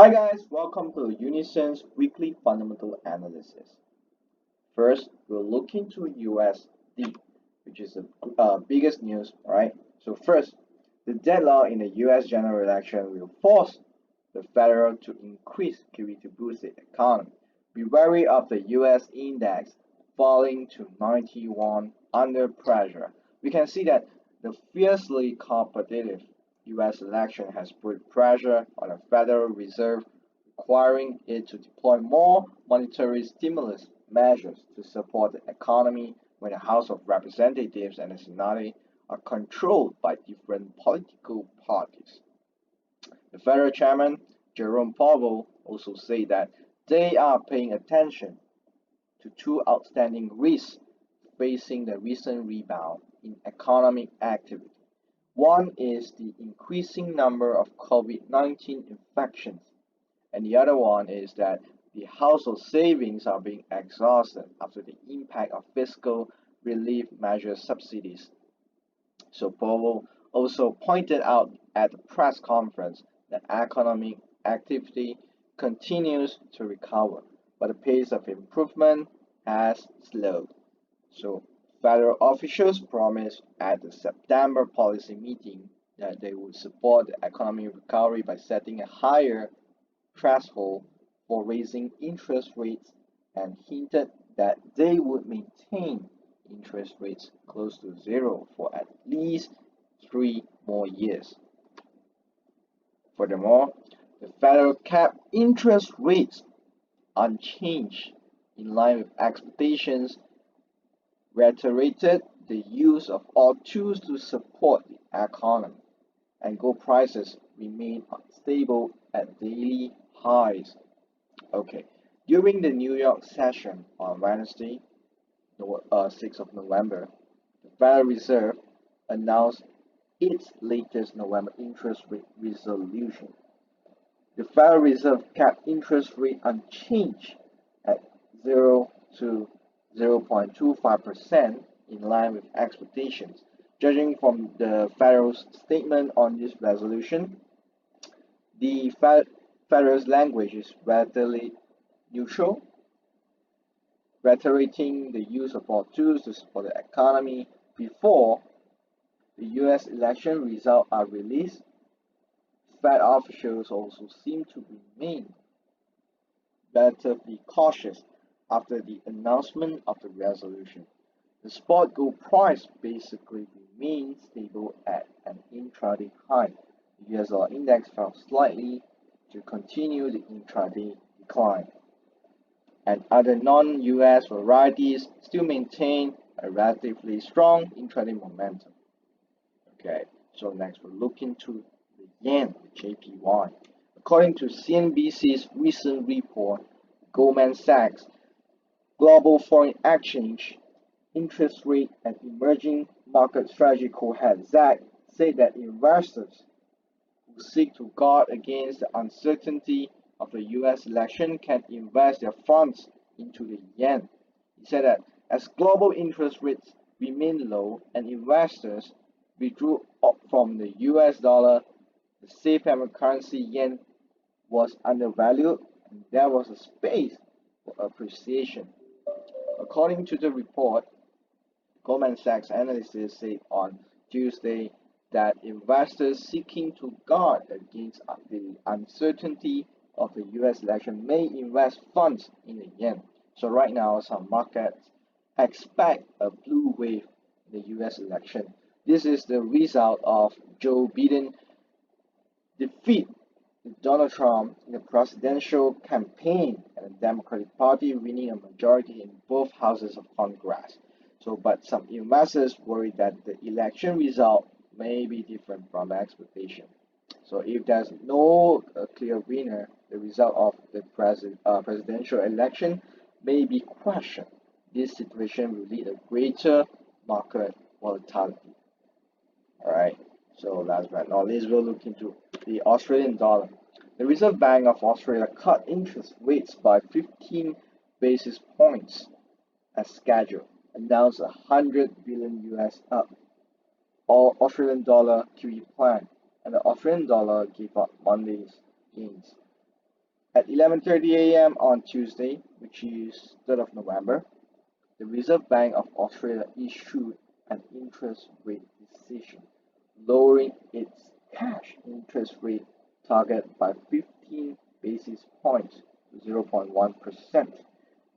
Hi guys, welcome to Unison's weekly fundamental analysis. First, we'll look into USD, which is the biggest news, right? So first, the deadline in the US general election will force the Federal to increase QE to boost the economy. Be wary of the US index falling to 91 under pressure. We can see that the fiercely competitive US election has put pressure on the Federal Reserve, requiring it to deploy more monetary stimulus measures to support the economy when the House of Representatives and the Senate are controlled by different political parties. The Federal Chairman, Jerome Powell, also said that they are paying attention to two outstanding risks facing the recent rebound in economic activity. One is the increasing number of COVID-19 infections, and the other one is that the household savings are being exhausted after the impact of fiscal relief measure subsidies. So Powell also pointed out at the press conference that economic activity continues to recover, but the pace of improvement has slowed. So federal officials promised at the September policy meeting that they would support the economic recovery by setting a higher threshold for raising interest rates and hinted that they would maintain interest rates close to zero for at least 3 more years. Furthermore, the federal kept interest rates unchanged in line with expectations, reiterated the use of all tools to support the economy, and gold prices remain stable at daily highs. Okay, during the New York session on Wednesday, 6th of November, the Federal Reserve announced its latest November interest rate resolution. The Federal Reserve kept interest rate unchanged at 0 to 0.25% in line with expectations. Judging from the Federal's statement on this resolution, the Federal's language is relatively neutral, reiterating the use of all tools to support the economy before the US election results are released. Fed officials also seem to remain relatively cautious after the announcement of the resolution. The spot gold price basically remained stable at an intraday high. The US dollar index fell slightly to continue the intraday decline, and other non-US varieties still maintain a relatively strong intraday momentum. Okay, so next we'll look into the yen, the JPY. According to CNBC's recent report, Goldman Sachs Global Foreign Exchange Interest Rate and Emerging Market Strategy Co-head Zach said that investors who seek to guard against the uncertainty of the US election can invest their funds into the yen. He said that as global interest rates remain low and investors withdrew from the US dollar, the safe haven currency yen was undervalued and there was a space for appreciation. According to the report, Goldman Sachs analysts said on Tuesday that investors seeking to guard against the uncertainty of the US election may invest funds in the yen. So right now, some markets expect a blue wave in the US election. This is the result of Joe Biden defeat Donald Trump in the presidential campaign and the Democratic Party winning a majority in both houses of Congress. But some investors worry that the election result may be different from the expectation. So if there's no clear winner, the result of the presidential election may be questioned. This situation will lead to greater market volatility. Alright, so last but not least, we'll look into the Australian dollar. The Reserve Bank of Australia cut interest rates by 15 basis points as scheduled, announced a 100 billion US all Australian dollar QE plan, and the Australian dollar gave up Monday's gains. At 11:30 a.m. on Tuesday, which is 3rd of November, the Reserve Bank of Australia issued an interest rate decision, lowering its cash interest rate target by 15 basis points to 0.1%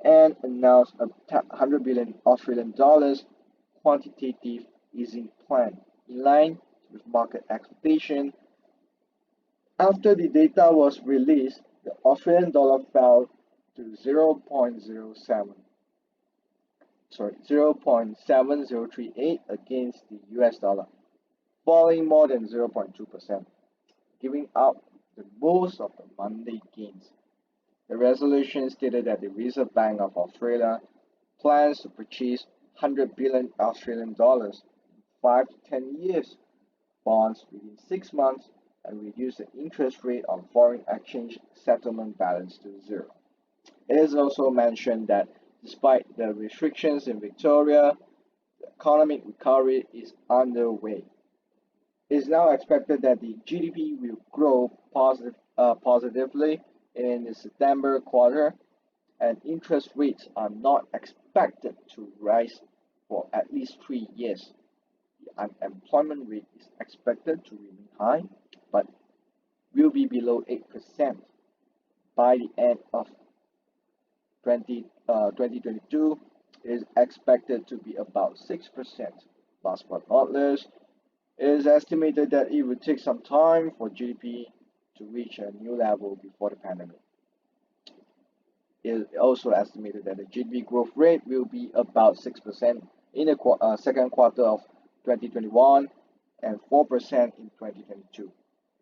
and announced a 100 billion Australian dollars quantitative easing plan in line with market expectation. After the data was released, the Australian dollar fell to 0.7038 against the US dollar, falling more than 0.2%, giving up the most of the Monday gains. The resolution stated that the Reserve Bank of Australia plans to purchase 100 billion Australian dollars in 5 to 10 years bonds within 6 months and reduce the interest rate on foreign exchange settlement balance to zero. It is also mentioned that despite the restrictions in Victoria, the economic recovery is underway. It is now expected that the GDP will grow positively in the September quarter, and interest rates are not expected to rise for at least 3 years. The unemployment rate is expected to remain high, but will be below 8% by the end of 2022. It is expected to be about 6%. Last but not least, it is estimated that it will take some time for GDP to reach a new level before the pandemic. It is also estimated that the GDP growth rate will be about 6% in the second quarter of 2021 and 4% in 2022.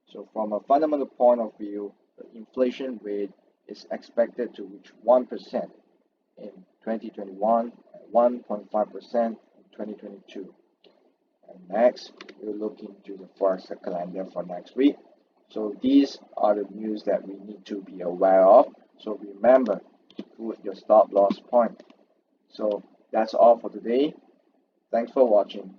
So from a fundamental point of view, the inflation rate is expected to reach 1% in 2021 and 1.5% in 2022. And next, we'll look into the forex calendar for next week. So these are the news that we need to be aware of. So remember to put your stop loss point. So that's all for today. Thanks for watching.